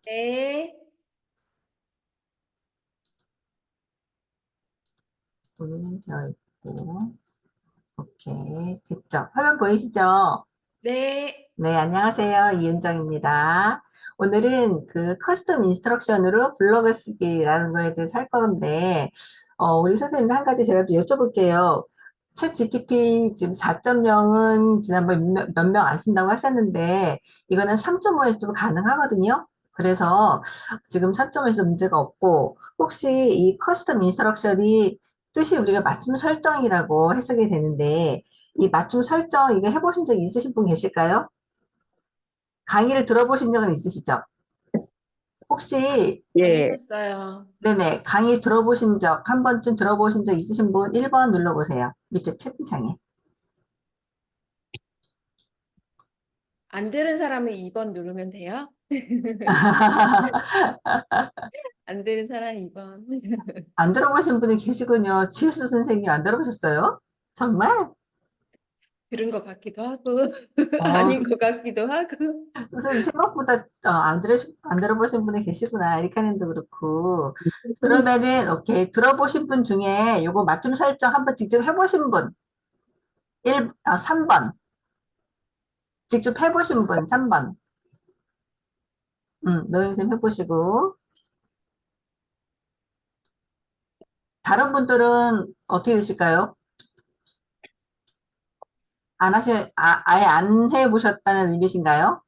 네. 오늘은 되어 있고, 오케이. 됐죠? 화면 보이시죠? 네. 네, 안녕하세요. 이은정입니다. 오늘은 그 커스텀 인스트럭션으로 블로그 쓰기라는 거에 대해서 할 건데, 우리 선생님 한 가지 제가 또 여쭤볼게요. 챗 GTP 지금 4.0은 지난번 몇 명 안 쓴다고 하셨는데, 이거는 3.5에서도 가능하거든요. 그래서 지금 3.5에서도 문제가 없고, 혹시 이 커스텀 인스트럭션이 뜻이 우리가 맞춤 설정이라고 해석이 되는데, 이 맞춤 설정 이거 해보신 적 있으신 분 계실까요? 강의를 들어보신 적은 있으시죠? 혹시, 안 예, 해봤어요. 네네, 강의 들어보신 적, 한 번쯤 들어보신 적 있으신 분 1번 눌러보세요. 밑에 채팅창에. 안 들은 사람은 2번 누르면 돼요? 안 들은 사람 2번. 안 들어보신 분이 계시군요. 지우수 선생님 안 들어보셨어요? 정말? 들은 것 같기도 하고, 어, 아닌 것 같기도 하고. 선생님 생각보다 안 들어보신 분이 계시구나. 에리카님도 그렇고. 그러면은, 오케이. 들어보신 분 중에 요거 맞춤 설정 한번 직접 해보신 분, 3번. 직접 해보신 분, 3번. 노영쌤 해보시고. 다른 분들은 어떻게 되실까요? 아예 안 해보셨다는 의미신가요?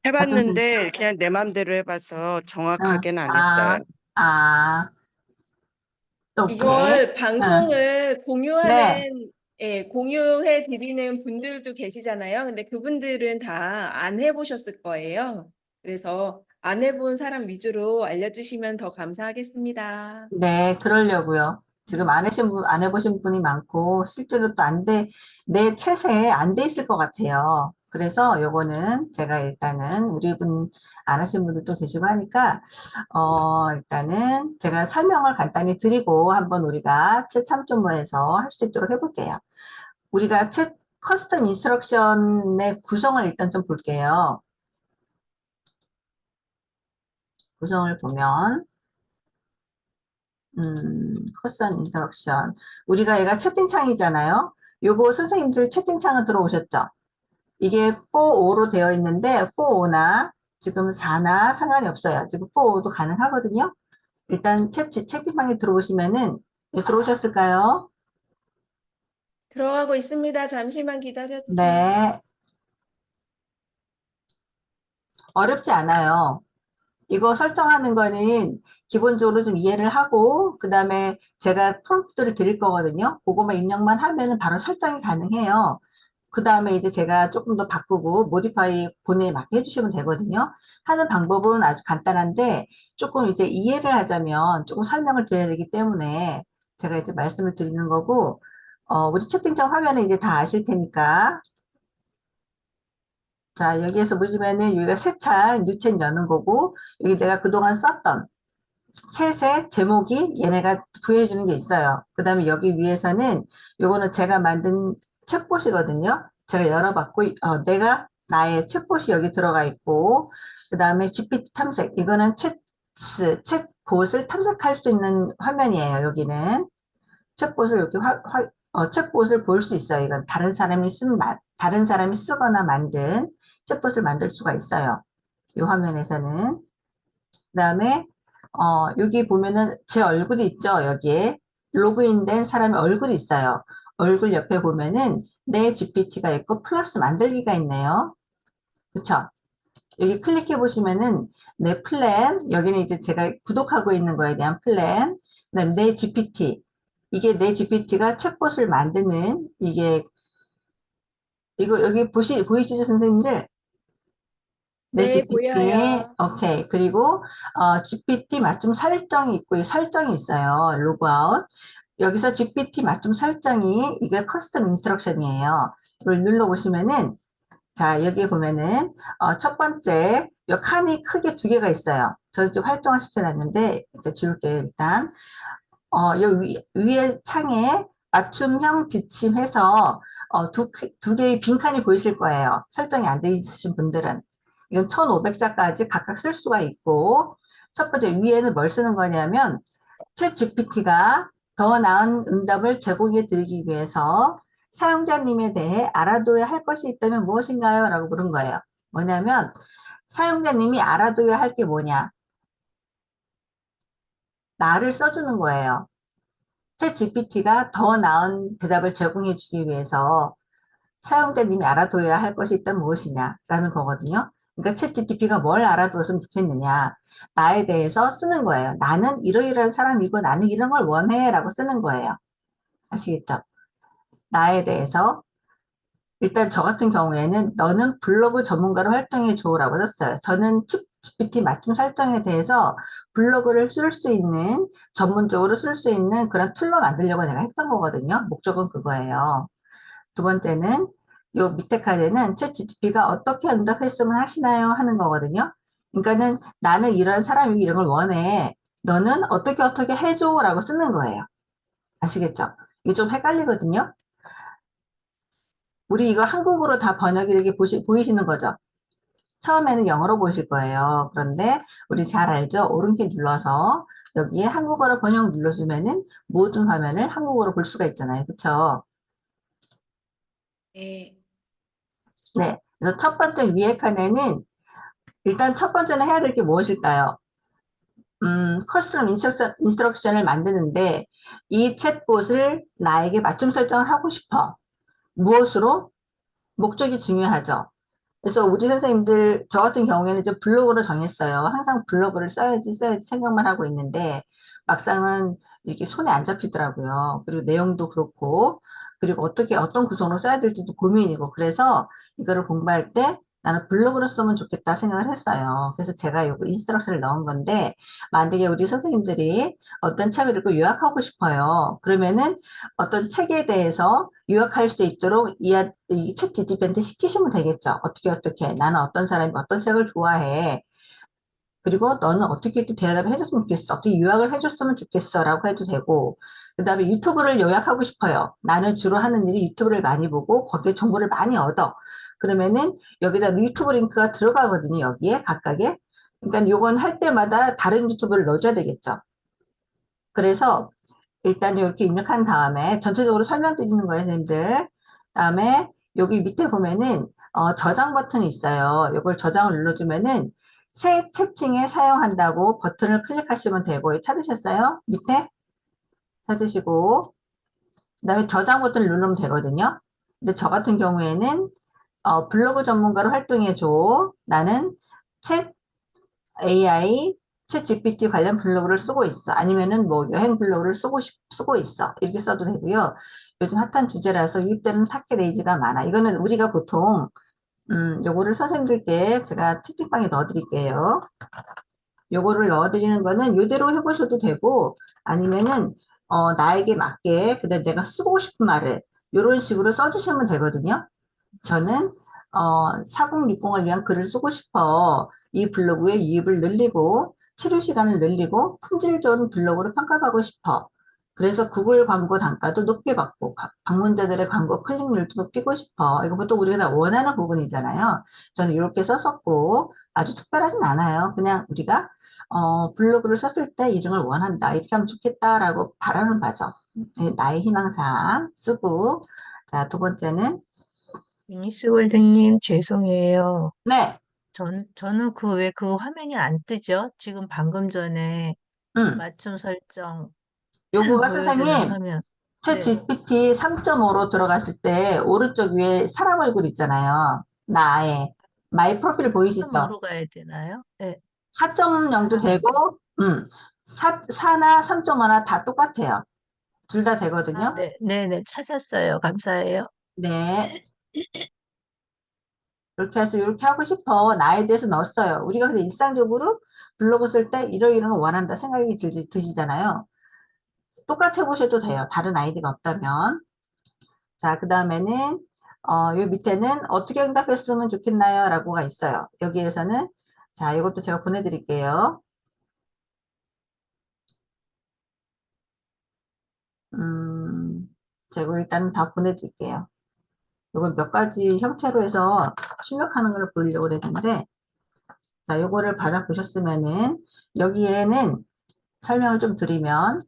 맞춤 해봤는데 그냥 내 맘대로 해봐서 응. 정확하게는 안 했어요. 아, 오케이. 이걸 응. 방송을 네, 공유해 드리는 분들도 계시잖아요. 근데 그분들은 다 안 해보셨을 거예요. 그래서 안 해본 사람 위주로 알려주시면 더 감사하겠습니다. 네, 그러려고요. 지금 안 해보신 분이 많고, 실제로 또 내 채세에 안 돼 있을 것 같아요. 그래서 요거는 제가 일단은 우리 분, 안 하신 분들도 계시고 하니까, 일단은 제가 설명을 간단히 드리고 한번 우리가 채 참조모에서 할 수 있도록 해볼게요. 우리가 커스텀 인스트럭션의 구성을 일단 좀 볼게요. 구성을 보면, 커스텀 인스트럭션. 우리가 얘가 채팅창이잖아요. 요거 선생님들 채팅창을 들어오셨죠? 이게 4, 5로 되어 있는데, 4, 5나 지금 4나 상관이 없어요. 지금 4, 5도 가능하거든요. 일단 채팅방에 들어오시면은, 들어오셨을까요? 들어가고 있습니다. 잠시만 기다려주세요. 네. 어렵지 않아요. 이거 설정하는 거는 기본적으로 좀 이해를 하고, 그 다음에 제가 프롬프트를 드릴 거거든요. 그거만 입력만 하면은 바로 설정이 가능해요. 그 다음에 이제 제가 조금 더 바꾸고, 모디파이 본인에 맞게 해주시면 되거든요. 하는 방법은 아주 간단한데, 조금 이제 이해를 하자면 조금 설명을 드려야 되기 때문에 제가 이제 말씀을 드리는 거고, 우리 채팅창 화면에 이제 다 아실 테니까, 자, 여기에서 보시면은 여기가 새 창, 뉴책 여는 거고, 여기 내가 그동안 썼던 챗의 제목이 얘네가 부여해주는 게 있어요. 그 다음에 여기 위에서는 요거는 제가 만든 챗봇이거든요. 제가 열어봤고, 나의 챗봇이 여기 들어가 있고, 그 다음에 GPT 탐색. 이거는 챗봇을 탐색할 수 있는 화면이에요. 여기는. 챗봇을 이렇게 챗봇을 볼 수 있어요. 이건 다른 사람이 쓰거나 만든 챗봇을 만들 수가 있어요. 이 화면에서는. 그 다음에 여기 보면은 제 얼굴이 있죠. 여기에 로그인된 사람의 얼굴이 있어요. 얼굴 옆에 보면은 내 GPT가 있고 플러스 만들기가 있네요. 그쵸? 여기 클릭해 보시면은 내 플랜, 여기는 이제 제가 구독하고 있는 거에 대한 플랜, 그다음에 내 GPT, 이게 내 GPT가 챗봇을 만드는 이거 여기 보이시죠 선생님들? 내 네, GPT, 보여요. 오케이. 그리고, GPT 맞춤 설정이 있고, 이 설정이 있어요. 로그아웃. 여기서 GPT 맞춤 설정이, 이게 커스텀 인스트럭션이에요. 이걸 눌러보시면은, 자, 여기 보면은, 첫 번째, 요 칸이 크게 두 개가 있어요. 저 지금 활동화 시켜놨는데, 이제 지울게요, 일단. 요 위에 창에 맞춤형 지침해서, 두 개의 빈칸이 보이실 거예요. 설정이 안 돼 있으신 분들은. 이건 1500자까지 각각 쓸 수가 있고, 첫 번째 위에는 뭘 쓰는 거냐면, 챗 GPT가 더 나은 응답을 제공해 드리기 위해서 사용자님에 대해 알아둬야 할 것이 있다면 무엇인가요? 라고 물은 거예요. 뭐냐면, 사용자님이 알아둬야 할 게 뭐냐? 나를 써주는 거예요. 챗 GPT가 더 나은 대답을 제공해 주기 위해서 사용자님이 알아둬야 할 것이 있다면 무엇이냐라는 거거든요. 그러니까 챗 GPT가 뭘 알아두었으면 좋겠느냐. 나에 대해서 쓰는 거예요. 나는 이러이러한 사람이고 나는 이런 걸 원해 라고 쓰는 거예요. 아시겠죠? 나에 대해서 일단 저 같은 경우에는 너는 블로그 전문가로 활동해 줘라고 썼어요. 저는 챗 GPT 맞춤 설정에 대해서 블로그를 쓸 수 있는 전문적으로 쓸 수 있는 그런 툴로 만들려고 내가 했던 거거든요. 목적은 그거예요. 두 번째는 요 밑에 칸에는 챗 GPT가 어떻게 응답했으면 하시나요? 하는 거거든요. 그러니까는 나는 이런 사람이 이런 걸 원해. 너는 어떻게 해줘 라고 쓰는 거예요. 아시겠죠? 이게 좀 헷갈리거든요. 우리 이거 한국어로 다 번역이 되게 보이시는 거죠? 처음에는 영어로 보실 거예요. 그런데 우리 잘 알죠? 오른키 눌러서 여기에 한국어로 번역 눌러주면은 모든 화면을 한국어로 볼 수가 있잖아요. 그쵸? 네. 네. 그래서 첫 번째 위에 칸에는 일단 첫 번째는 해야 될 게 무엇일까요? 커스텀 인스트럭션을 만드는데 이 챗봇을 나에게 맞춤 설정을 하고 싶어. 무엇으로? 목적이 중요하죠. 그래서 우리 선생님들, 저 같은 경우에는 이제 블로그로 정했어요. 항상 블로그를 써야지 생각만 하고 있는데, 막상은 이게 손에 안 잡히더라고요. 그리고 내용도 그렇고, 그리고 어떤 구성으로 써야 될지도 고민이고, 그래서 이거를 공부할 때 나는 블로그로 쓰면 좋겠다 생각을 했어요. 그래서 제가 요거 인스트럭션을 넣은 건데, 만약에 우리 선생님들이 어떤 책을 읽고 요약하고 싶어요. 그러면은 어떤 책에 대해서 요약할 수 있도록 이챗 GPT한테 시키시면 되겠죠. 어떻게 나는 어떤 사람이 어떤 책을 좋아해. 그리고 너는 어떻게 또 대답을 해줬으면 좋겠어. 어떻게 요약을 해줬으면 좋겠어. 라고 해도 되고. 그 다음에 유튜브를 요약하고 싶어요. 나는 주로 하는 일이 유튜브를 많이 보고 거기에 정보를 많이 얻어. 그러면은 여기다 유튜브 링크가 들어가거든요. 여기에 각각에. 그러니까 요건 할 때마다 다른 유튜브를 넣어줘야 되겠죠. 그래서 일단 이렇게 입력한 다음에 전체적으로 설명드리는 거예요, 선생님들. 다음에 여기 밑에 보면은 저장 버튼이 있어요. 이걸 저장을 눌러주면은 새 채팅에 사용한다고 버튼을 클릭하시면 되고 찾으셨어요? 밑에 찾으시고 그다음에 저장 버튼을 누르면 되거든요. 근데 저 같은 경우에는 블로그 전문가로 활동해줘. 나는 챗 AI, 챗 GPT 관련 블로그를 쓰고 있어. 아니면은 뭐 여행 블로그를 쓰고 있어. 이렇게 써도 되고요. 요즘 핫한 주제라서 유입되는 타겟에이지가 많아. 이거는 우리가 보통, 요거를 선생님들께 제가 채팅방에 넣어드릴게요. 요거를 넣어드리는 거는 요대로 해보셔도 되고, 아니면은, 나에게 맞게, 그다음 내가 쓰고 싶은 말을, 요런 식으로 써주시면 되거든요. 저는 4060을 위한 글을 쓰고 싶어. 이 블로그의 유입을 늘리고 체류 시간을 늘리고 품질 좋은 블로그로 평가받고 싶어. 그래서 구글 광고 단가도 높게 받고 방문자들의 광고 클릭률도 높이고 싶어. 이거 보통 우리가 다 원하는 부분이잖아요. 저는 이렇게 썼었고 아주 특별하진 않아요. 그냥 우리가 블로그를 썼을 때 이런 걸 원한다. 이렇게 하면 좋겠다라고 바라는 바죠. 네, 나의 희망사항 쓰고 자, 두 번째는 미니스 골드님, 죄송해요. 네. 저는 왜 그 화면이 안 뜨죠? 지금 방금 전에 음, 맞춤 설정 요거가 보여주는 선생님, 화면. 챗 네. GPT 3.5로 들어갔을 때 오른쪽 위에 사람 얼굴 있잖아요. 나의 마이 프로필 보이시죠? 3.5로 가야 되나요? 네. 4.0도 아, 되고, 4나 3.5나 다 똑같아요. 둘 다 아, 되거든요. 네네. 찾았어요. 감사해요. 네. 이렇게 해서 이렇게 하고 싶어. 나에 대해서 넣었어요. 우리가 근데 일상적으로 블로그 쓸 때 이러이러한 거 원한다 생각이 드시잖아요. 똑같이 해보셔도 돼요. 다른 아이디가 없다면. 자, 그 다음에는, 요 밑에는 어떻게 응답했으면 좋겠나요? 라고가 있어요. 여기에서는, 자, 이것도 제가 보내드릴게요. 제가 일단 다 보내드릴게요. 이걸 몇 가지 형태로 해서 출력하는 걸 보려고 그랬는데, 자, 요거를 받아보셨으면은 여기에는 설명을 좀 드리면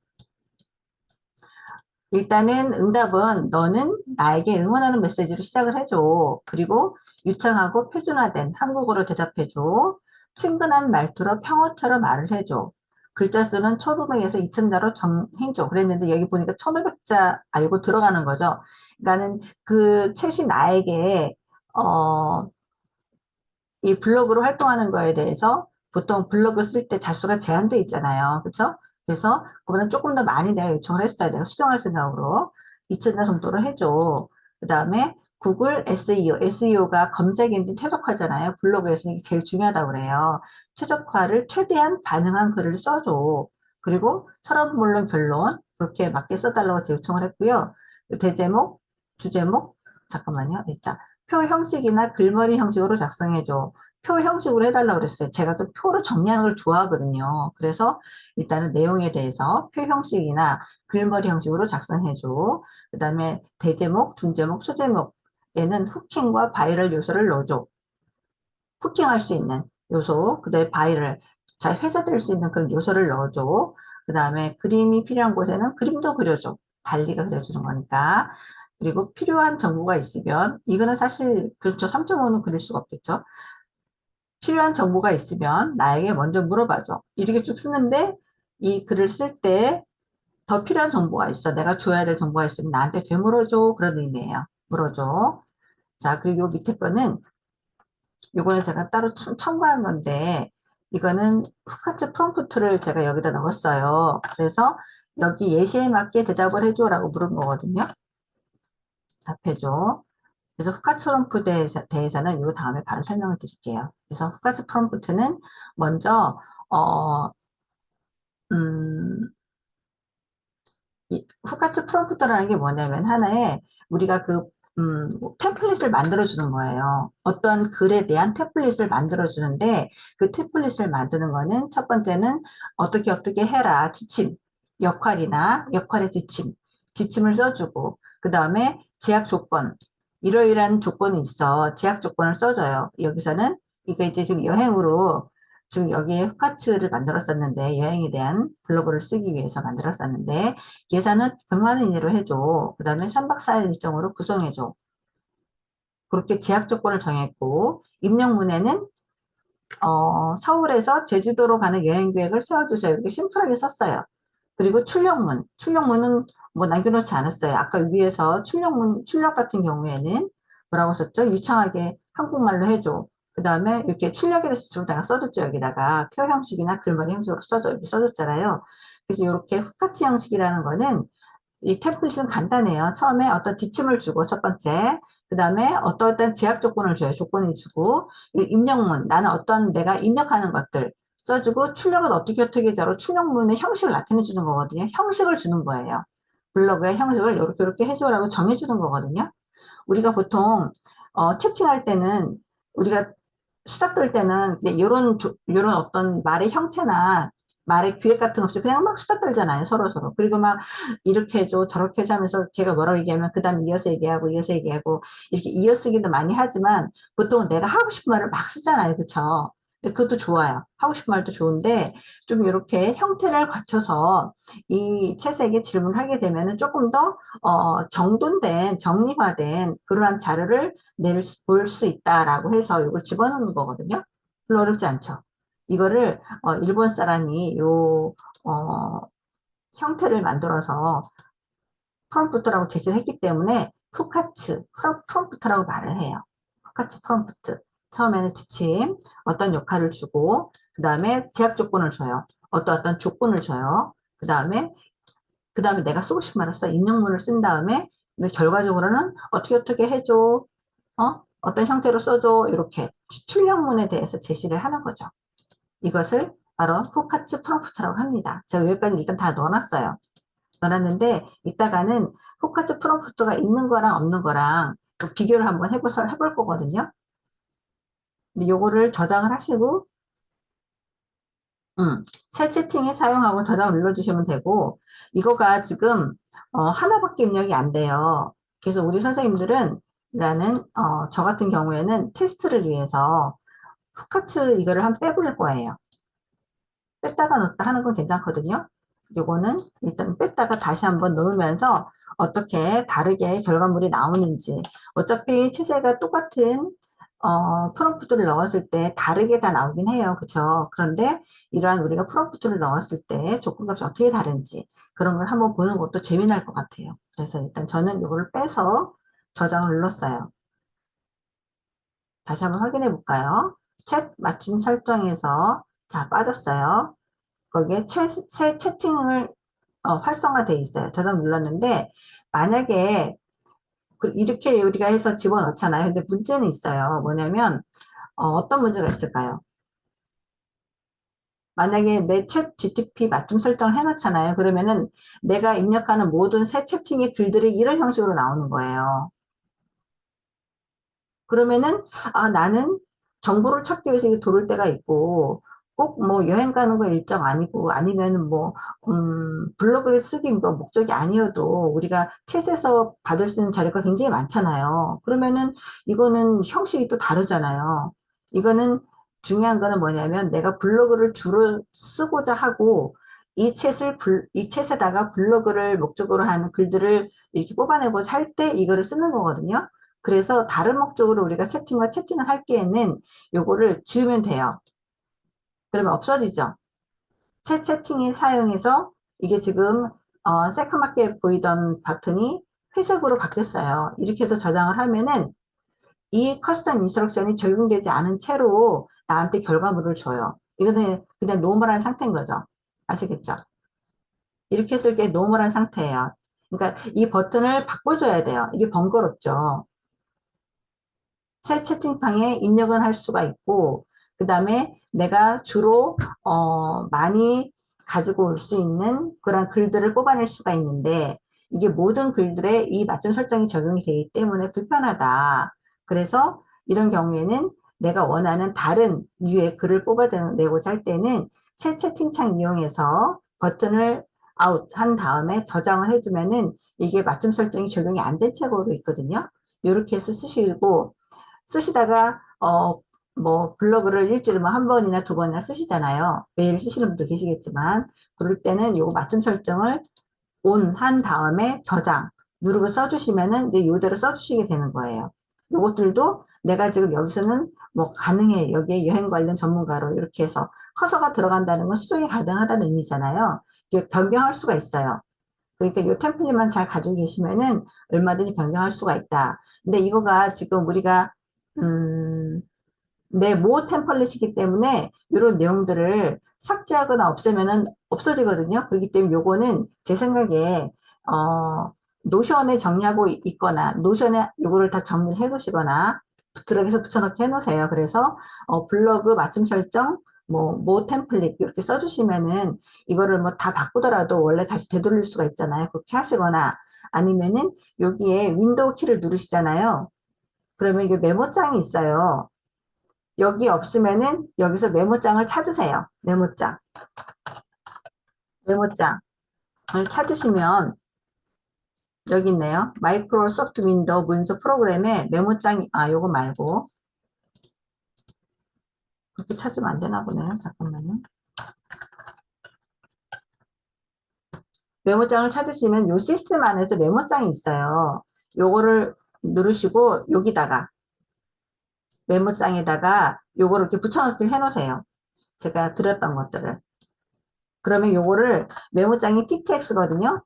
일단은 응답은 너는 나에게 응원하는 메시지로 시작을 해줘. 그리고 유창하고 표준화된 한국어로 대답해줘. 친근한 말투로 평어처럼 말을 해줘. 글자 수는 1500에서 2000자로 정해줘. 그랬는데 여기 보니까 1500자 알고 들어가는 거죠. 그러니까는 그 채시 나에게 이 블로그로 활동하는 거에 대해서 보통 블로그 쓸 때 자수가 제한돼 있잖아요. 그쵸? 그래서 그보다 조금 더 많이 내가 요청을 했어요. 내가 수정할 생각으로. 2000자 정도로 해줘. 그 다음에 구글 SEO, SEO가 검색 엔진 최적화잖아요. 블로그에서 이게 제일 중요하다고 그래요. 최적화를 최대한 반영한 글을 써줘. 그리고 서론, 본론, 결론 그렇게 맞게 써달라고 제 요청을 했고요. 대제목, 주제목, 잠깐만요. 일단 표 형식이나 글머리 형식으로 작성해줘. 표 형식으로 해달라고 그랬어요. 제가 좀 표로 정리하는 걸 좋아하거든요. 그래서 일단은 내용에 대해서 표 형식이나 글머리 형식으로 작성해줘. 그 다음에 대제목, 중제목, 소제목에는 후킹과 바이럴 요소를 넣어줘. 후킹할 수 있는 요소, 그 다음에 바이럴, 잘 회자될 수 있는 그런 요소를 넣어줘. 그 다음에 그림이 필요한 곳에는 그림도 그려줘. 달리가 그려주는 거니까. 그리고 필요한 정보가 있으면, 이거는 사실, 그렇죠. 3.5는 그릴 수가 없겠죠. 필요한 정보가 있으면 나에게 먼저 물어봐줘. 이렇게 쭉 쓰는데, 이 글을 쓸 때 더 필요한 정보가 있어. 내가 줘야 될 정보가 있으면 나한테 되물어줘. 그런 의미예요. 물어줘. 자, 그리고 요 밑에 거는 요거는 제가 따로 첨가한 건데 이거는 후카츠 프롬프트를 제가 여기다 넣었어요. 그래서 여기 예시에 맞게 대답을 해줘라고 물은 거거든요. 답해줘. 그래서 후카츠 프롬프트에 대해서는 요 다음에 바로 설명을 드릴게요. 그래서 후카츠 프롬프트는 먼저 음, 이 후카츠 프롬프트라는 게 뭐냐면 하나의 우리가 템플릿을 만들어 주는 거예요. 어떤 글에 대한 템플릿을 만들어 주는데 그 템플릿을 만드는 거는 첫 번째는 어떻게 해라 지침, 역할이나 역할의 지침, 지침을 써주고 그 다음에 제약 조건, 이러이러한 조건이 있어. 제약 조건을 써줘요. 여기서는 이게 이제 지금 여행으로 지금 여기에 후카츠를 만들었었는데 여행에 대한 블로그를 쓰기 위해서 만들었었는데 예산은 100만 원 이내로 해줘. 그 다음에 3박 4일 일정으로 구성해줘. 그렇게 제약 조건을 정했고 입력문에는 서울에서 제주도로 가는 여행 계획을 세워주세요. 이렇게 심플하게 썼어요. 그리고 출력문은 뭐 남겨놓지 않았어요. 아까 위에서 출력 같은 경우에는 뭐라고 썼죠? 유창하게 한국말로 해줘. 그 다음에 이렇게 출력에 대해서 쭉 내가 써줬죠. 여기다가 표 형식이나 글머리 형식으로 써줘. 이렇게 써줬잖아요. 그래서 이렇게 후카치 형식이라는 거는 이 템플릿은 간단해요. 처음에 어떤 지침을 주고 첫 번째, 그 다음에 어떤 제약 조건을 줘요. 조건을 주고 입력문, 나는 내가 입력하는 것들 써주고 출력은 어떻게 자로 출력문의 형식을 나타내 주는 거거든요. 형식을 주는 거예요. 블로그의 형식을 이렇게 해줘라고 정해주는 거거든요. 우리가 보통 채팅할 때는 우리가 수다 떨 때는 이제 요런 어떤 말의 형태나 말의 기획 같은 거 없이 그냥 막 수다 떨잖아요, 서로. 그리고 막 이렇게 해줘, 저렇게 해줘 하면서 걔가 뭐라고 얘기하면 그 다음 이어서 얘기하고 이렇게 이어쓰기도 많이 하지만 보통 내가 하고 싶은 말을 막 쓰잖아요, 그쵸? 근데 그것도 좋아요. 하고 싶은 말도 좋은데 좀 이렇게 형태를 갖춰서 이 채색에 질문하게 되면은 조금 더 정돈된, 정리화된 그러한 자료를 볼 수 있다라고 해서 이걸 집어넣는 거거든요. 별로 어렵지 않죠. 이거를 일본 사람이 형태를 만들어서 프롬프트라고 제시를 했기 때문에 푸카츠 프롬프트라고 말을 해요. 푸카츠 프롬프트. 처음에는 지침, 어떤 역할을 주고 그 다음에 제약 조건을 줘요. 어떤 조건을 줘요. 그 다음에 내가 쓰고 싶은 말을 써. 입력문을 쓴 다음에 근데 결과적으로는 어떻게 해줘. 어떤 형태로 써줘. 이렇게 출력문에 대해서 제시를 하는 거죠. 이것을 바로 후카츠 프롬프트라고 합니다. 제가 여기까지 일단 다 넣어놨어요. 넣어놨는데 이따가는 후카츠 프롬프트가 있는 거랑 없는 거랑 또 비교를 한번 해볼 거거든요. 근데 요거를 저장을 하시고 새 채팅에 사용하고 저장 눌러주시면 되고 이거가 지금 하나밖에 입력이 안 돼요. 그래서 우리 선생님들은 나는 저 같은 경우에는 테스트를 위해서 푸카츠 이거를 한 빼버릴 거예요. 뺐다가 넣었다 하는 건 괜찮거든요. 요거는 일단 뺐다가 다시 한번 넣으면서 어떻게 다르게 결과물이 나오는지. 어차피 채세가 똑같은 프롬프트를 넣었을 때 다르게 다 나오긴 해요. 그쵸? 그런데 이러한 우리가 프롬프트를 넣었을 때 조건값이 어떻게 다른지 그런 걸 한번 보는 것도 재미날 것 같아요. 그래서 일단 저는 이거를 빼서 저장을 눌렀어요. 다시 한번 확인해 볼까요? 챗 맞춤 설정에서 자 빠졌어요. 거기에 새 채팅을 활성화돼 있어요. 저장 눌렀는데 만약에 이렇게 우리가 해서 집어넣잖아요. 근데 문제는 있어요. 뭐냐면 어떤 문제가 있을까요? 만약에 내 챗 GTP 맞춤 설정을 해놓잖아요. 그러면은 내가 입력하는 모든 새 채팅의 글들이 이런 형식으로 나오는 거예요. 그러면은 나는 정보를 찾기 위해서 이게 돌을 때가 있고 꼭 뭐 여행 가는 거 일정 아니고 아니면은 뭐 블로그를 쓰기 뭐 목적이 아니어도 우리가 챗에서 받을 수 있는 자료가 굉장히 많잖아요. 그러면은 이거는 형식이 또 다르잖아요. 이거는 중요한 거는 뭐냐면 내가 블로그를 주로 쓰고자 하고 이 챗에다가 블로그를 목적으로 하는 글들을 이렇게 뽑아내고자 할 때 이거를 쓰는 거거든요. 그래서 다른 목적으로 우리가 세팅과 채팅을 할 기에는 요거를 지우면 돼요. 그러면 없어지죠. 채팅이 사용해서 이게 지금 새카맣게 보이던 버튼이 회색으로 바뀌었어요. 이렇게 해서 저장을 하면은 이 커스텀 인스트럭션이 적용되지 않은 채로 나한테 결과물을 줘요. 이거는 그냥 노멀한 상태인 거죠. 아시겠죠? 이렇게 했을 때 노멀한 상태예요. 그러니까 이 버튼을 바꿔줘야 돼요. 이게 번거롭죠. 새 채팅창에 입력은 할 수가 있고, 그 다음에 내가 주로, 많이 가지고 올 수 있는 그런 글들을 뽑아낼 수가 있는데, 이게 모든 글들에 이 맞춤 설정이 적용이 되기 때문에 불편하다. 그래서 이런 경우에는 내가 원하는 다른 류의 글을 뽑아내고자 할 때는 새 채팅창 이용해서 버튼을 아웃 한 다음에 저장을 해주면은 이게 맞춤 설정이 적용이 안 된 채로 있거든요. 이렇게 해서 쓰시고, 쓰시다가 뭐 블로그를 일주일에 뭐 한 번이나 두 번이나 쓰시잖아요. 매일 쓰시는 분도 계시겠지만 그럴 때는 요거 맞춤 설정을 온 한 다음에 저장 누르고 써주시면은 이제 요대로 써주시게 되는 거예요. 요것들도 내가 지금 여기서는 뭐 가능해 여기에 여행 관련 전문가로 이렇게 해서 커서가 들어간다는 건 수정이 가능하다는 의미잖아요. 이게 변경할 수가 있어요. 그러니까 이 템플릿만 잘 가지고 계시면은 얼마든지 변경할 수가 있다. 근데 이거가 지금 우리가 음, 내 모 템플릿이기 때문에 이런 내용들을 삭제하거나 없애면은 없어지거든요. 그렇기 때문에 요거는 제 생각에 노션에 정리하고 있거나 노션에 요거를 다 정리해 놓으시거나 드래그해서 붙여넣기 해 놓으세요. 그래서 블로그 맞춤 설정 모 템플릿 이렇게 써주시면은 이거를 뭐 다 바꾸더라도 원래 다시 되돌릴 수가 있잖아요. 그렇게 하시거나 아니면은 여기에 윈도우 키를 누르시잖아요. 그러면 이게 메모장이 있어요. 여기 없으면은 여기서 메모장을 찾으세요. 메모장을 찾으시면 여기 있네요. 마이크로소프트 윈도우 문서 프로그램에 메모장이 요거 말고 그렇게 찾으면 안 되나 보네요. 잠깐만요. 메모장을 찾으시면 요 시스템 안에서 메모장이 있어요. 요거를 누르시고 여기다가 메모장에다가 요거를 이렇게 붙여넣기 해 놓으세요. 제가 드렸던 것들을. 그러면 요거를 메모장이 TTX거든요.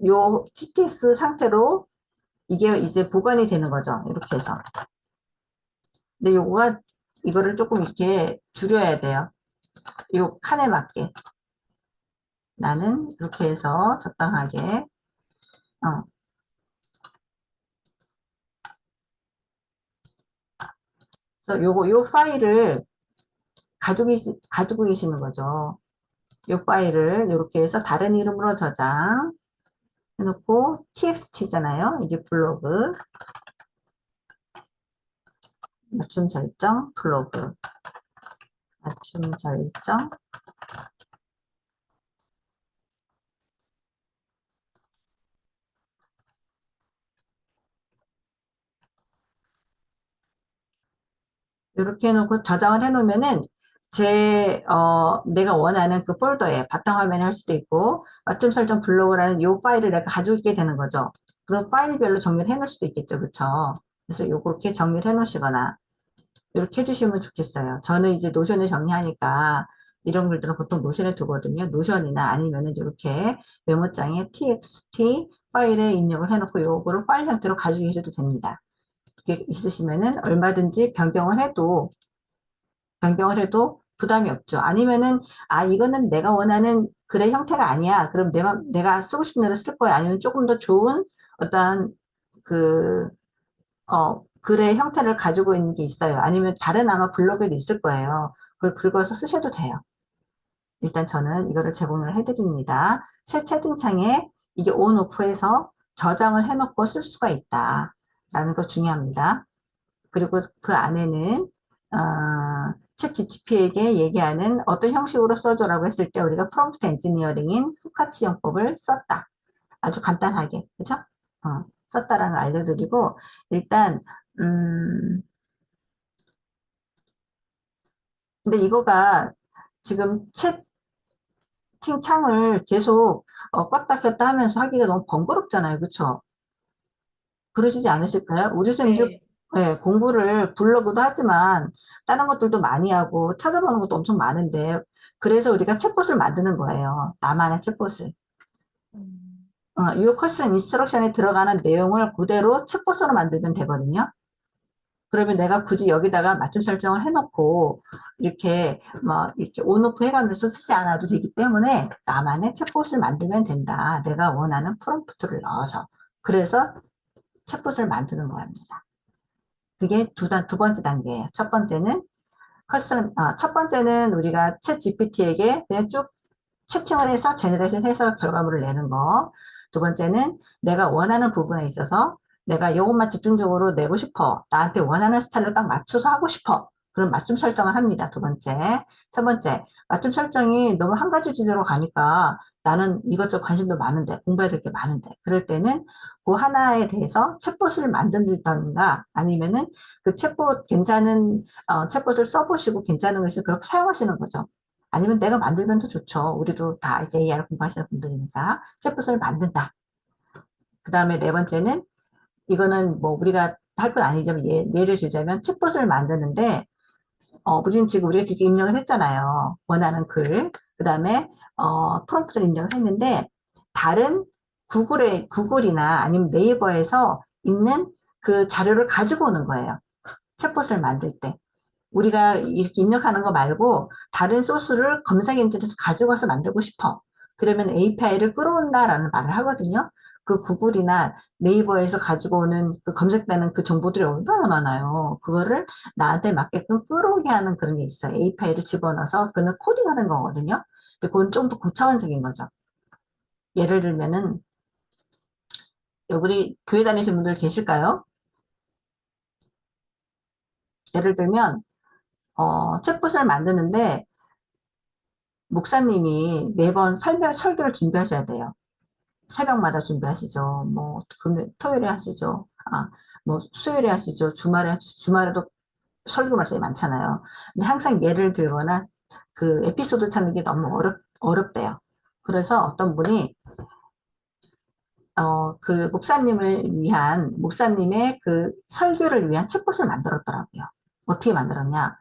요 TTX 상태로 이게 이제 보관이 되는 거죠. 이렇게 해서. 근데 요거가 이거를 조금 이렇게 줄여야 돼요. 요 칸에 맞게. 나는 이렇게 해서 적당하게. 어. 그래서 요 파일을 가지고 계시는 거죠. 요 파일을 이렇게 해서 다른 이름으로 저장 해놓고 txt잖아요. 이게 블로그. 맞춤 설정 블로그. 맞춤 설정 이렇게 해놓고 저장을 해놓으면은 내가 원하는 그 폴더에 바탕화면에 할 수도 있고, 맞춤 설정 블로그라는 요 파일을 내가 가지고 있게 되는 거죠. 그럼 파일별로 정리를 해놓을 수도 있겠죠. 그쵸? 그래서 요렇게 정리를 해놓으시거나, 이렇게 해주시면 좋겠어요. 저는 이제 노션을 정리하니까 이런 글들은 보통 노션에 두거든요. 노션이나 아니면은 이렇게 메모장에 txt 파일에 입력을 해놓고 요거를 파일 형태로 가지고 계셔도 됩니다. 이렇게 있으시면은 얼마든지 변경을 해도 부담이 없죠. 아니면은, 이거는 내가 원하는 글의 형태가 아니야. 그럼 내가 쓰고 싶은 대로 쓸 거야. 아니면 조금 더 좋은 어떤 그, 글의 형태를 가지고 있는 게 있어요. 아니면 다른 아마 블로그에도 있을 거예요. 그걸 긁어서 쓰셔도 돼요. 일단 저는 이거를 제공을 해드립니다. 새 채팅창에 이게 온, 오프해서 저장을 해놓고 쓸 수가 있다. 라는 거 중요합니다. 그리고 그 안에는 챗 GTP에게 얘기하는 어떤 형식으로 써줘라고 했을 때 우리가 프롬프트 엔지니어링인 후카치 영법을 썼다. 아주 간단하게, 그죠? 썼다라는 걸 알려드리고 일단 근데 이거가 지금 채팅창을 계속 껐다 켰다 하면서 하기가 너무 번거롭잖아요, 그쵸? 그러시지 않으실까요? 우리 쌤도 네. 공부를 블로그도 하지만 다른 것들도 많이 하고 찾아보는 것도 엄청 많은데 그래서 우리가 챗봇을 만드는 거예요. 나만의 챗봇을. 음. 이 커스텀 인스트럭션에 들어가는 내용을 그대로 챗봇으로 만들면 되거든요. 그러면 내가 굳이 여기다가 맞춤 설정을 해놓고 이렇게 온오프 해가면서 쓰지 않아도 되기 때문에 나만의 챗봇을 만들면 된다. 내가 원하는 프롬프트를 넣어서. 그래서 챗봇을 만드는 겁니다. 그게 두 번째 단계예요. 첫 번째는 우리가 챗 GPT에게 그냥 쭉 채팅을 해서 제너레이션 해서 결과물을 내는 거. 두 번째는 내가 원하는 부분에 있어서 내가 이것만 집중적으로 내고 싶어. 나한테 원하는 스타일로 딱 맞춰서 하고 싶어. 그럼 맞춤 설정을 합니다. 두 번째. 세 번째, 맞춤 설정이 너무 한 가지 주제로 가니까 나는 이것저것 관심도 많은데, 공부해야 될 게 많은데. 그럴 때는 그 하나에 대해서 챗봇을 만든다든가 아니면은 그 챗봇을 써보시고 괜찮은 것을 그렇게 사용하시는 거죠. 아니면 내가 만들면 더 좋죠. 우리도 다 이제 AR 공부하시는 분들이니까 챗봇을 만든다. 그 다음에 네 번째는 이거는 뭐 우리가 할 건 아니죠. 예를 들자면 챗봇을 만드는데 우리가 지금 입력을 했잖아요. 원하는 글. 그 다음에 프롬프트를 입력을 했는데 다른 구글이나 아니면 네이버에서 있는 그 자료를 가지고 오는 거예요. 챗봇을 만들 때. 우리가 이렇게 입력하는 거 말고 다른 소스를 검색 엔진에서 가지고 와서 만들고 싶어. 그러면 API를 끌어온다라는 말을 하거든요. 그 구글이나 네이버에서 가지고 오는 그 검색되는 그 정보들이 얼마나 많아요. 그거를 나한테 맞게끔 끌어오게 하는 그런 게 있어요. API를 집어넣어서 그거는 코딩하는 거거든요. 근데 그건 좀 더 고차원적인 거죠. 예를 들면은 우리 교회 다니시는 분들 계실까요? 예를 들면 챗봇을 만드는데 목사님이 매번 설교를 준비하셔야 돼요. 새벽마다 준비하시죠. 뭐, 토요일에 하시죠. 뭐, 수요일에 하시죠. 주말에도 설교 말씀이 많잖아요. 근데 항상 예를 들거나 그 에피소드 찾는 게 너무 어렵대요. 그래서 어떤 분이, 그 목사님의 그 설교를 위한 챗봇을 만들었더라고요. 어떻게 만들었냐.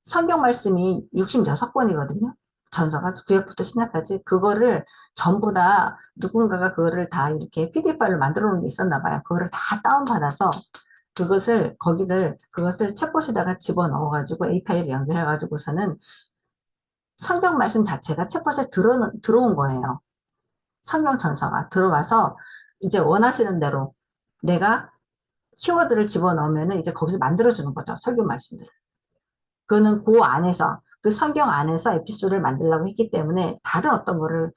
성경 말씀이 66권이거든요. 전서가 구약부터 신약까지 그거를 전부 다 누군가가 그거를 다 이렇게 PDF 파일로 만들어 놓은 게 있었나 봐요. 그거를 다 다운받아서 그것을 챗봇에다가 집어넣어 가지고 API를 연결해 가지고서는 성경 말씀 자체가 챗봇에 들어온 거예요. 성경 전서가 들어와서 이제 원하시는 대로 내가 키워드를 집어넣으면은 이제 거기서 만들어주는 거죠. 설교 말씀들. 그거는 그 성경 안에서 에피소드를 만들려고 했기 때문에 다른 어떤 거를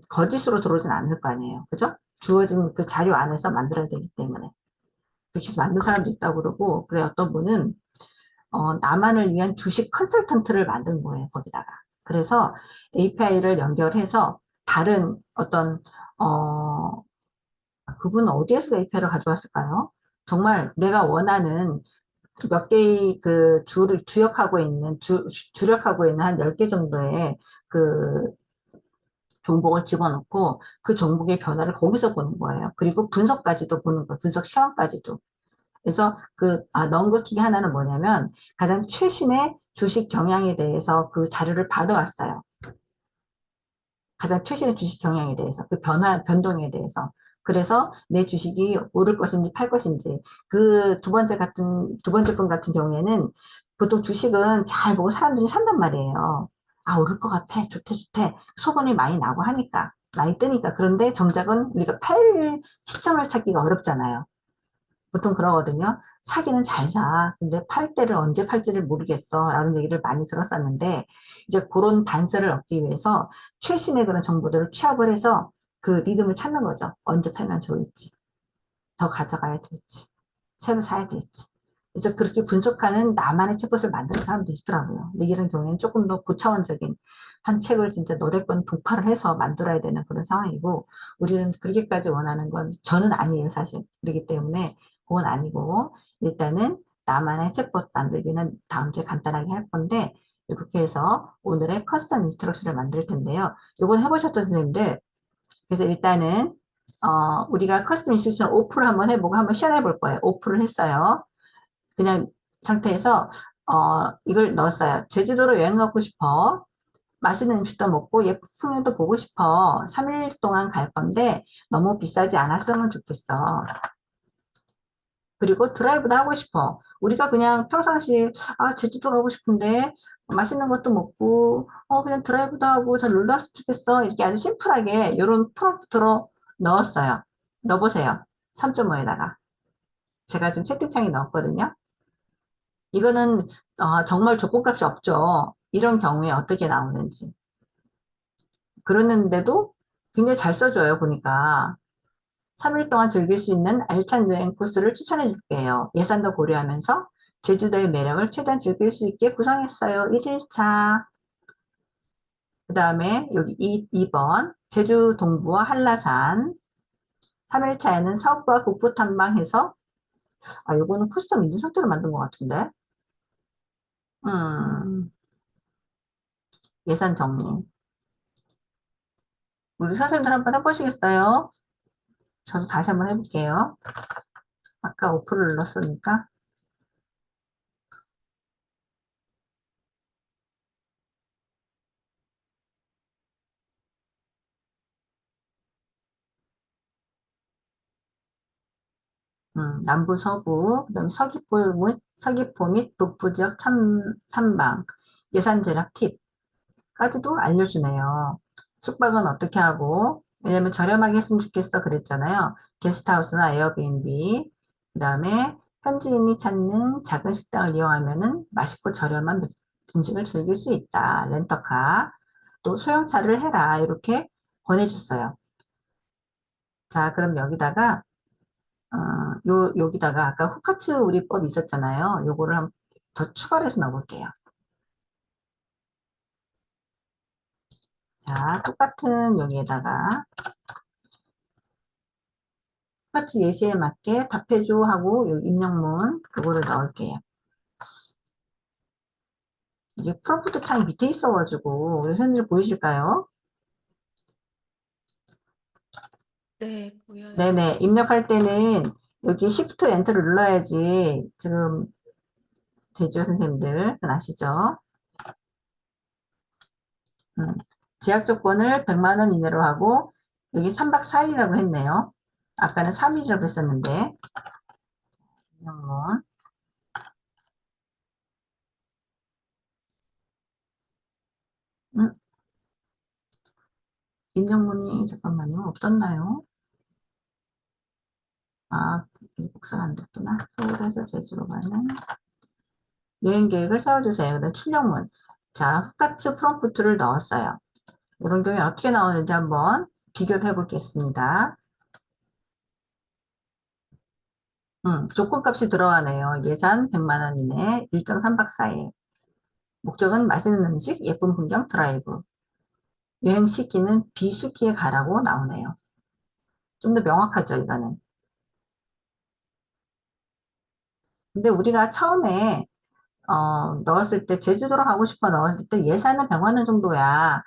거짓으로 들어오진 않을 거 아니에요. 그죠? 주어진 그 자료 안에서 만들어야 되기 때문에. 그렇게 해서 만든 사람도 있다고 그러고, 그래 어떤 분은, 나만을 위한 주식 컨설턴트를 만든 거예요, 거기다가. 그래서 API를 연결해서 다른 그분은 어디에서 API를 가져왔을까요? 정말 내가 원하는 몇 개의 그 주력하고 있는 한 10개 정도의 그 종목을 집어넣고 그 종목의 변화를 거기서 보는 거예요. 그리고 분석까지도 보는 거예요. 분석 시황까지도. 그래서 넣은 것 중에 하나는 뭐냐면 가장 최신의 주식 경향에 대해서 그 자료를 받아왔어요. 가장 최신의 주식 경향에 대해서, 그 변동에 대해서. 그래서 내 주식이 오를 것인지 팔 것인지. 두 번째 분 같은 경우에는 보통 주식은 잘 보고 사람들이 산단 말이에요. 아, 오를 것 같아. 좋대, 좋대. 소문이 많이 나고 하니까. 많이 뜨니까. 그런데 정작은 우리가 팔 시점을 찾기가 어렵잖아요. 보통 그러거든요. 사기는 잘 사. 근데 팔 때를 언제 팔지를 모르겠어. 라는 얘기를 많이 들었었는데, 이제 그런 단서를 얻기 위해서 최신의 그런 정보들을 취합을 해서 그 리듬을 찾는 거죠. 언제 팔면 좋을지, 더 가져가야 될지, 새로 사야 될지. 그래서 그렇게 분석하는 나만의 챗봇을 만드는 사람도 있더라고요. 근데 이런 경우에는 조금 더 고차원적인 한 책을 진짜 너댓 권 독파를 해서 만들어야 되는 그런 상황이고, 우리는 그렇게까지 원하는 건 저는 아니에요, 사실. 그렇기 때문에 그건 아니고, 일단은 나만의 챗봇 만들기는 다음 주에 간단하게 할 건데, 이렇게 해서 오늘의 커스텀 인스트럭션을 만들 텐데요. 요건 해보셨던 선생님들, 그래서 일단은 우리가 커스텀 인스트럭션 오프를 한번 해보고 한번 시연해 볼 거예요. 오프를 했어요. 그냥 상태에서 이걸 넣었어요. 제주도로 여행 가고 싶어. 맛있는 음식도 먹고 예쁜 풍경도 보고 싶어. 3일 동안 갈 건데 너무 비싸지 않았으면 좋겠어. 그리고 드라이브도 하고 싶어. 우리가 그냥 평상시에 제주도 가고 싶은데 맛있는 것도 먹고 그냥 드라이브도 하고 잘 놀다 왔으면 좋겠어. 이렇게 아주 심플하게 이런 프롬프트로 넣었어요. 넣어보세요. 3.5에다가. 제가 지금 채팅창에 넣었거든요. 이거는 정말 조건값이 없죠. 이런 경우에 어떻게 나오는지. 그러는데도 굉장히 잘 써줘요, 보니까. 3일 동안 즐길 수 있는 알찬 여행 코스를 추천해 줄게요. 예산도 고려하면서 제주도의 매력을 최대한 즐길 수 있게 구성했어요. 1일차. 그 다음에 여기 2번. 제주 동부와 한라산. 3일차에는 서부와 북부 탐방해서, 요거는 커스텀 있는 상태로 만든 것 같은데. 예산 정리. 우리 선생님들 한번 해보시겠어요? 저도 다시 한번 해볼게요. 아까 오프를 눌렀으니까. 남부, 서부, 그다음 서귀포 및 북부 지역 탐방, 예산 절약 팁까지도 알려주네요. 숙박은 어떻게 하고, 왜냐면 저렴하게 했으면 좋겠어 그랬잖아요. 게스트하우스나 에어비앤비, 그다음에 현지인이 찾는 작은 식당을 이용하면은 맛있고 저렴한 음식을 즐길 수 있다. 렌터카, 또 소형차를 해라. 이렇게 권해줬어요. 자, 그럼 여기다가 아까 후카츠 우리법 있었잖아요. 요거를 더 추가를 해서 넣어볼게요. 자, 똑같은 여기에다가 후카츠 예시에 맞게 답해줘 하고 여기 입력문 그거를 넣을게요. 이게 프롬프트 창이 밑에 있어가지고 우리 선생님 보이실까요? 네, 보여요. 네네. 입력할 때는 여기 Shift 엔터를 눌러야지 지금 되죠, 선생님들. 그건 아시죠? 음. 제약 조건을 100만 원 이내로 하고 여기 3박 4일이라고 했네요. 아까는 3일이라고 했었는데 입력문. 음, 입력문이 잠깐만요. 없었나요? 이게 복사가 안 됐구나. 서울에서 제주로 가는 여행 계획을 세워주세요. 그다음 출력문. 자, 후카츠 프롬프트를 넣었어요. 이런 경우에 어떻게 나오는지 한번 비교를 해보겠습니다. 조건값이 들어가네요. 예산 100만 원 이내, 일정 3박 4일. 목적은 맛있는 음식, 예쁜 풍경, 드라이브. 여행 시기는 비수기에 가라고 나오네요. 좀 더 명확하죠, 이거는. 근데 우리가 처음에 넣었을 때 제주도로 가고 싶어 넣었을 때 예산은 100만 원 정도야.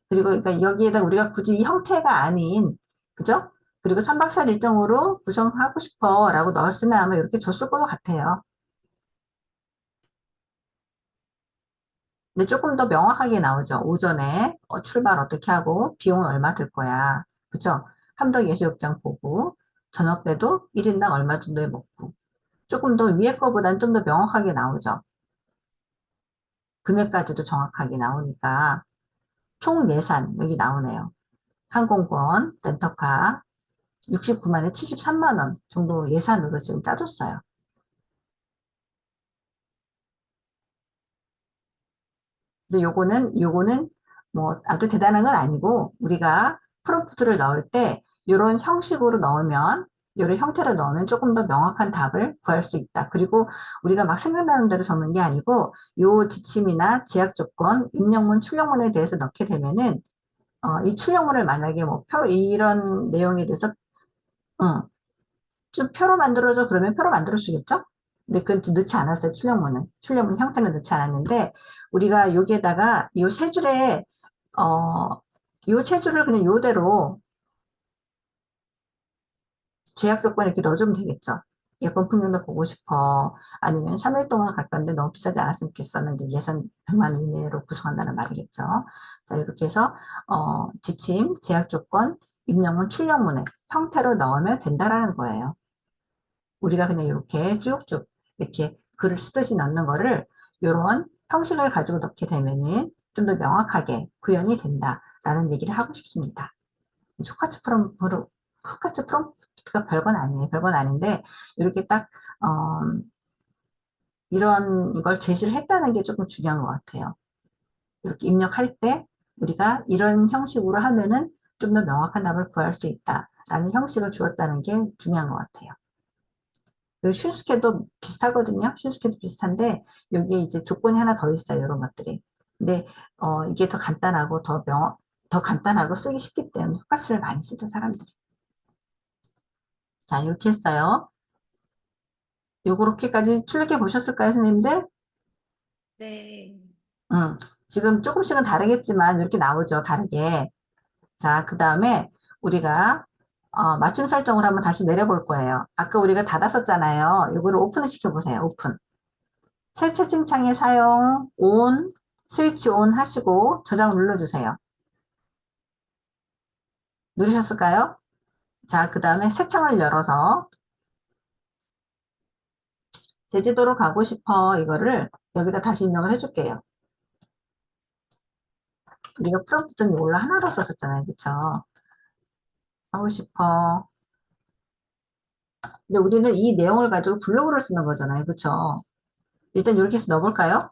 그리고 그러니까 여기에다 우리가 굳이 이 형태가 아닌, 그죠? 그리고 3박 4일 일정으로 구성하고 싶어 라고 넣었으면 아마 이렇게 줬을 것 같아요. 근데 조금 더 명확하게 나오죠. 오전에 출발 어떻게 하고 비용은 얼마 들 거야. 그죠? 함덕예술극장 보고 저녁 때도 1인당 얼마 정도에 먹고 조금 더 위에 거보다는 좀 더 명확하게 나오죠. 금액까지도 정확하게 나오니까 총 예산 여기 나오네요. 항공권, 렌터카 69만에 73만 원 정도 예산으로 지금 짜줬어요. 그래서 요거는 뭐 아주 대단한 건 아니고 우리가 프롬프트를 넣을 때 이런 형식으로 넣으면 이런 형태로 넣으면 조금 더 명확한 답을 구할 수 있다. 그리고 우리가 막 생각나는 대로 적는 게 아니고 요 지침이나 제약 조건, 입력문, 출력문에 대해서 넣게 되면은 이 출력문을 만약에 뭐 이런 내용에 대해서 좀 표로 만들어줘 그러면 표로 만들어 주겠죠? 근데 그건 넣지 않았어요. 출력문 형태는 넣지 않았는데 우리가 여기에다가 이 세 줄에 이 세 줄을 그냥 요대로 제약 조건 이렇게 넣어주면 되겠죠. 예쁜 풍경도 보고 싶어. 아니면 3일 동안 갈 건데 너무 비싸지 않았으면 좋겠었는데 예산 100만 원 이내로 구성한다는 말이겠죠. 자, 이렇게 해서 지침, 제약 조건, 입력문, 출력문의 형태로 넣으면 된다라는 거예요. 우리가 그냥 이렇게 쭉쭉 이렇게 글을 쓰듯이 넣는 거를 이런 형식을 가지고 넣게 되면은 좀 더 명확하게 구현이 된다라는 얘기를 하고 싶습니다. 후카츠 프롬프트가 별건 아니에요. 별건 아닌데 이렇게 딱 이런 걸 제시를 했다는 게 조금 중요한 것 같아요. 이렇게 입력할 때 우리가 이런 형식으로 하면은 좀 더 명확한 답을 구할 수 있다라는 형식을 주었다는 게 중요한 것 같아요. 그리고 슈스케도 비슷하거든요. 슈스케도 비슷한데 여기에 이제 조건이 하나 더 있어요. 이런 것들이. 근데 이게 더 간단하고 더 간단하고 쓰기 쉽기 때문에 후카스를 많이 쓰죠, 사람들이. 자, 이렇게 했어요. 요렇게까지 출력해 보셨을까요, 선생님들? 네. 지금 조금씩은 다르겠지만 이렇게 나오죠, 다르게. 자, 그 다음에 우리가 맞춤 설정을 한번 다시 내려볼 거예요. 아까 우리가 닫았었잖아요. 이거를 오픈을 시켜보세요. 오픈. 새 채팅창의 사용 온, 스위치 온 하시고 저장 눌러주세요. 누르셨을까요? 자, 그 다음에 새 창을 열어서 제주도로 가고 싶어 이거를 여기다 다시 입력을 해줄게요. 우리가 프롬프트는 이걸로 하나로 썼었잖아요. 그쵸? 하고 싶어. 근데 우리는 이 내용을 가지고 블로그를 쓰는 거잖아요. 그쵸? 일단 이렇게 해서 넣어볼까요?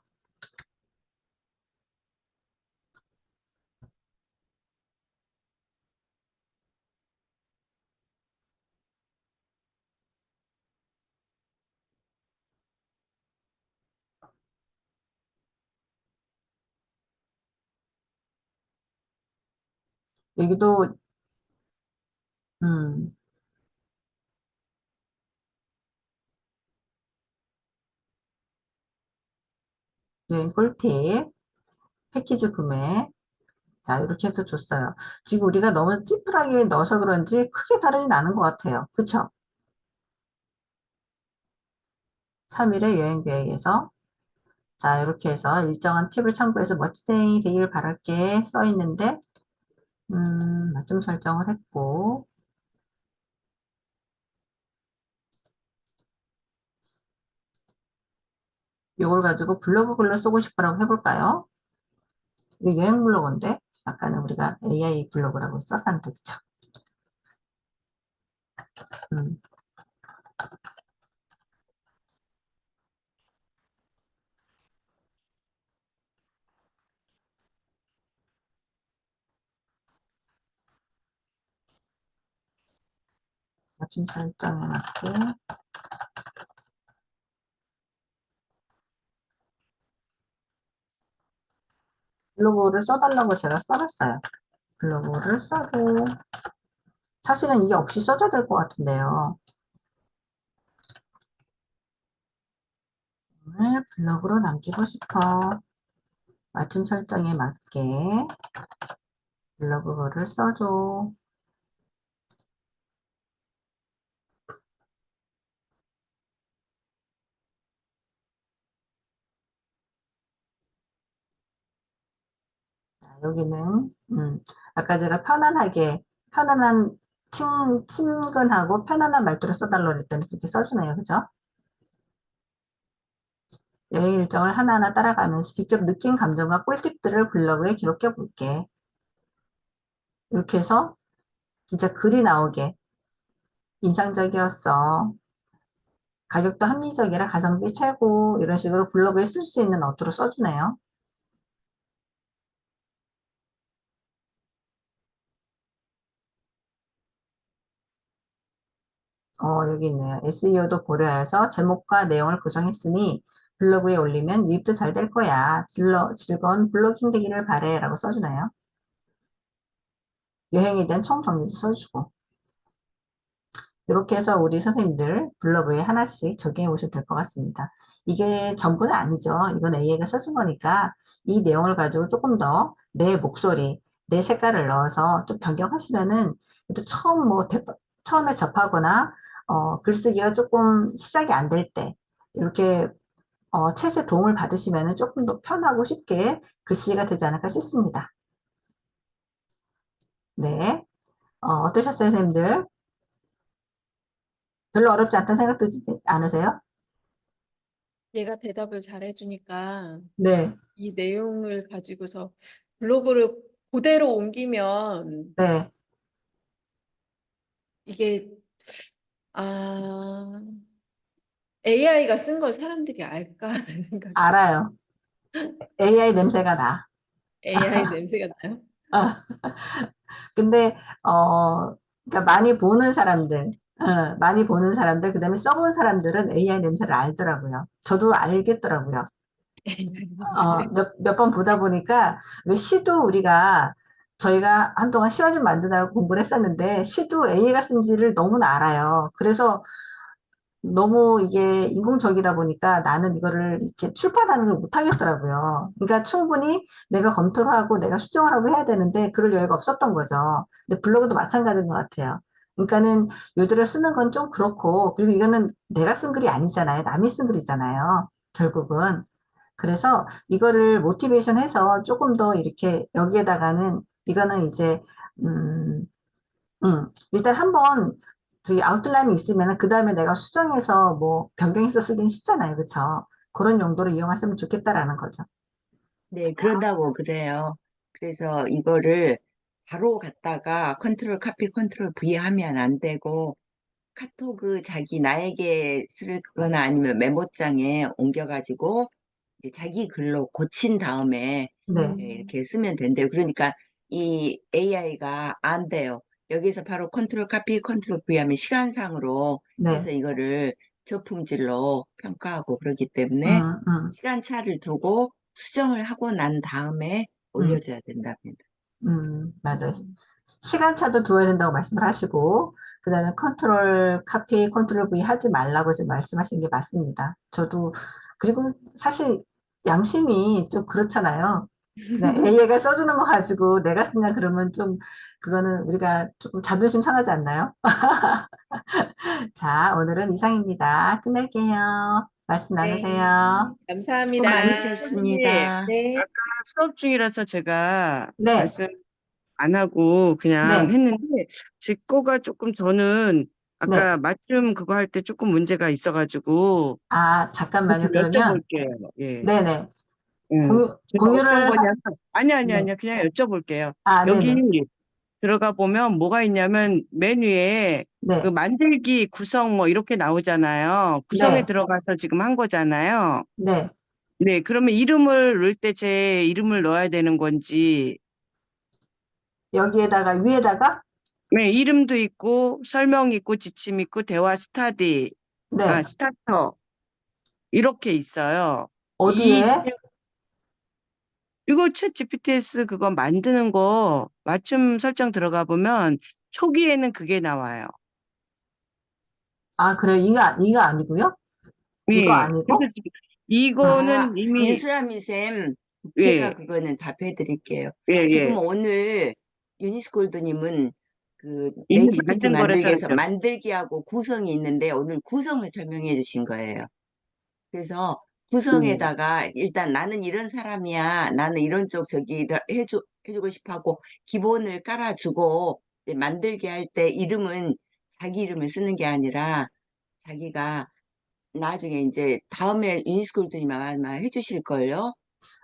여기도 음, 꿀팁, 패키지 구매. 자, 이렇게 해서 줬어요. 지금 우리가 너무 찌푸하게 넣어서 그런지 크게 다르진 않은 것 같아요. 그쵸? 3일의 여행 계획에서. 자, 이렇게 해서 일정한 팁을 참고해서 멋지게 되길 바랄게 써 있는데, 맞춤 설정을 했고, 이걸 가지고 블로그 글로 쓰고 싶어라고 해볼까요? 이거 여행 블로그인데, 아까는 우리가 AI 블로그라고 썼었는데, 그쵸? 음, 맞춤 설정해놨고, 블로그를 써달라고 제가 써놨어요. 블로그를 써도, 사실은 이게 없이 써줘야 될 것 같은데요. 내용을 블로그로 남기고 싶어. 맞춤 설정에 맞게 블로그 글을 써줘. 자, 여기는 아까 제가 편안한 친근하고 편안한 말투로 써달라고 그랬더니 그렇게 써주네요. 그죠? 여행 일정을 하나하나 따라가면서 직접 느낀 감정과 꿀팁들을 블로그에 기록해 볼게. 이렇게 해서 진짜 글이 나오게 인상적이었어. 가격도 합리적이라 가성비 최고. 이런 식으로 블로그에 쓸 수 있는 어투로 써주네요. 여기 있네요. SEO도 고려해서 제목과 내용을 구성했으니 블로그에 올리면 유입도 잘 될 거야. 즐거운 블로깅 되기를 바래. 라고 써주네요. 여행에 대한 총 정리도 써주고. 이렇게 해서 우리 선생님들 블로그에 하나씩 적용해 보셔도 될 것 같습니다. 이게 전부는 아니죠. 이건 AI가 써준 거니까 이 내용을 가지고 조금 더 내 목소리, 내 색깔을 넣어서 좀 변경하시면은 또 처음에 접하거나 글쓰기가 조금 시작이 안 될 때 이렇게 챗의 도움을 받으시면은 조금 더 편하고 쉽게 글쓰기가 되지 않을까 싶습니다. 네. 어떠셨어요, 선생님들? 별로 어렵지 않다는 생각 들지 않으세요? 얘가 대답을 잘 해주니까 네. 이 내용을 가지고서 블로그를 그대로 옮기면 네. 이게 아 AI가 쓴 걸 사람들이 알까라는 생각이 알아요. AI 냄새가 나. AI 냄새가 나요? 아, 근데, 그러니까 많이 보는 사람들, 그 다음에 써본 사람들은 AI 냄새를 알더라고요. 저도 알겠더라고요. AI 냄새. 몇 번 보다 보니까, 왜 시도 저희가 한동안 시화집 만드느라고 공부를 했었는데, 시도 AI가 쓴지를 너무나 알아요. 그래서 너무 이게 인공적이다 보니까 나는 이거를 이렇게 출판하는 걸 못하겠더라고요. 그러니까 충분히 내가 검토를 하고 내가 수정을 하고 해야 되는데 그럴 여유가 없었던 거죠. 근데 블로그도 마찬가지인 것 같아요. 그러니까는 요들을 쓰는 건 좀 그렇고, 그리고 이거는 내가 쓴 글이 아니잖아요. 남이 쓴 글이잖아요. 결국은. 그래서 이거를 모티베이션 해서 조금 더 이렇게 여기에다가는 이거는 이제, 음, 일단 한번 저기 아웃라인이 있으면 그 다음에 내가 수정해서 뭐 변경해서 쓰긴 쉽잖아요. 그쵸? 그런 용도로 이용하시면 좋겠다라는 거죠. 네, 그런다고 그래요. 그래서 이거를 바로 갖다가 컨트롤 카피 컨트롤 V 하면 안 되고 카톡 자기 나에게 쓰거나 아니면 메모장에 옮겨가지고 이제 자기 글로 고친 다음에 네, 이렇게 쓰면 된대요. 그러니까 이 AI가 안 돼요. 여기서 바로 컨트롤 카피 컨트롤 V 하면 시간상으로 네, 해서 이거를 저품질로 평가하고 그러기 때문에 음, 음, 시간차를 두고 수정을 하고 난 다음에 음, 올려줘야 된답니다. 맞아요. 시간차도 두어야 된다고 말씀을 하시고, 그 다음에 컨트롤 카피, 컨트롤 V 하지 말라고 지금 말씀하신 게 맞습니다. 그리고 사실 양심이 좀 그렇잖아요. 그냥 AI가 써주는 거 가지고 내가 쓰냐 그러면 그거는 우리가 조금 자존심 상하지 않나요? 자, 오늘은 이상입니다. 끝낼게요. 말씀 네, 나누세요. 수고 감사합니다. 선생님, 많으셨습니다. 네. 아까 수업 중이라서 제가 네, 말씀 안 하고 그냥 네, 했는데 제 거가 조금 저는 네. 아까 맞춤 그거 할 때 조금 문제가 있어가지고 아, 좀 잠깐만요. 그러면, 여쭤볼게요. 예. 네네. 응. 제가 어떤 공유를, 거냐? 네. 아니야. 그냥 여쭤볼게요. 아, 여기 네네. 들어가 보면 뭐가 있냐면 맨 위에 그 네, 만들기 구성 뭐 이렇게 나오잖아요. 구성에 네, 들어가서 지금 한 거잖아요. 네. 네, 그러면 이름을 넣을 때 제 이름을 넣어야 되는 건지, 위에다가, 네, 이름도 있고, 설명 있고, 지침 있고, 대화 네. 스타터, 이렇게 있어요. 어디에? 이거 챗 GPTS 그거 만드는 거 맞춤 설정 들어가 보면 초기에는 그게 나와요. 아, 그래. 이거 아니고요? 이거 예. 그래서 아니고? 이거는 이미 윤수라미 쌤, 예, 제가 그거는 답해드릴게요. 예, 지금 예. 오늘 유니스골드님은 그 이미 내 GPT 만든 거라 만들기 위해서 그랬죠. 만들기하고 구성이 있는데 오늘 구성을 설명해 주신 거예요. 그래서 음. 구성에다가 일단 나는 이런 사람이야. 나는 이런 쪽 저기 해주고 싶어 하고 기본을 깔아주고 이제 만들게 할 때 이름은 자기 이름을 쓰는 게 아니라 자기가 나중에 이제 다음에 유니스콜드님 아마 해주실 걸요.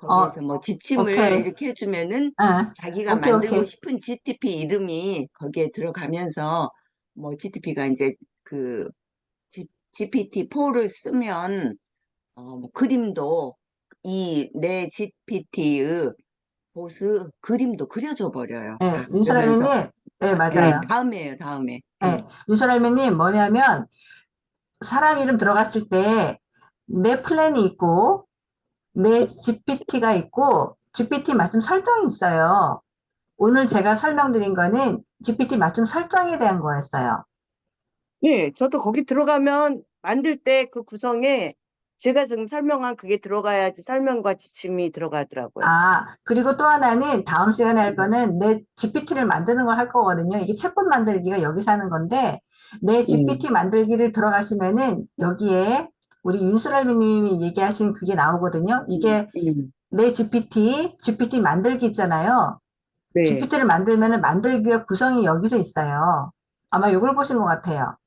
어, 거기에서 뭐 지침을 오케이. 이렇게 해주면은 응. 자기가 오케이, 만들고 오케이. 싶은 GTP 이름이 거기에 들어가면서 뭐 GTP가 이제 그 GPT-4를 쓰면 뭐 그림도 이 내 GPT의 보스 그림도 그려줘 버려요. 예, 다. 그러면서 윤설알미님, 예, 예, 맞아요. 다음에요, 다음에. 예, 예. 윤설알미님 뭐냐면, 사람 이름 들어갔을 때, 내 플랜이 있고, 내 GPT가 있고, GPT 맞춤 설정이 있어요. 오늘 제가 설명드린 거는 GPT 맞춤 설정에 대한 거였어요. 예, 저도 거기 들어가면 만들 때 그 구성에 제가 지금 설명한 그게 들어가야지 설명과 지침이 들어가더라고요. 아, 그리고 또 하나는 다음 시간에 할 음. 거는 내 GPT를 만드는 걸 할 거거든요. 이게 챗봇 만들기가 여기서 하는 건데, 내 GPT 만들기를 들어가시면은 여기에 우리 윤수랄미님이 얘기하신 그게 나오거든요. 이게 음. 내 GPT 만들기 있잖아요. 네. GPT를 만들면은 만들기 위한 구성이 여기서 있어요. 아마 이걸 보신 것 같아요.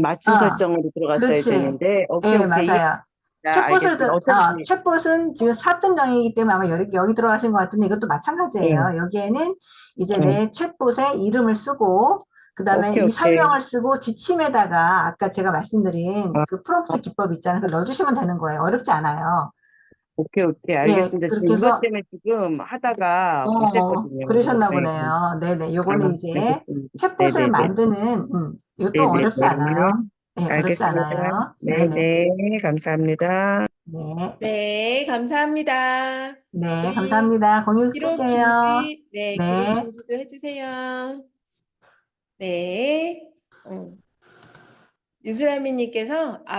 맞춤 어, 설정으로 들어갔어야 그렇지. 되는데, 오케이, 예, 오케이, 맞아요. 이해했습니다. 알겠습니다. 어차피, 챗봇은 지금 4.0이기 때문에 아마 여기 들어가신 것 같은데 이것도 예, 마찬가지예요. 여기에는 이제 예. 내 챗봇의 이름을 쓰고, 그 다음에 오케이, 이 오케이. 설명을 쓰고 지침에다가 아까 제가 말씀드린 어, 그 프롬프트 기법 있잖아요. 그걸 넣어주시면 되는 거예요. 어렵지 않아요. 오케이, 오케이. 예, 알겠습니다. 지금 그렇게 이것 해서, 때문에 지금 하다가 못했거든요. 그러셨나 네. 보네요. 네네. 아, 요거는 이제 알겠습니다. 챗봇을 네네네. 만드는, 이것도 어렵지 네네네. 않아요. 네, 어렵지 알겠습니다. 않아요. 네네. 네네. 감사합니다. 네. 네, 감사합니다. 네, 우리 감사합니다. 공유 기록 끌게요. 중지, 네, 기록 네. 중지도 해주세요. 네. 유수라미님께서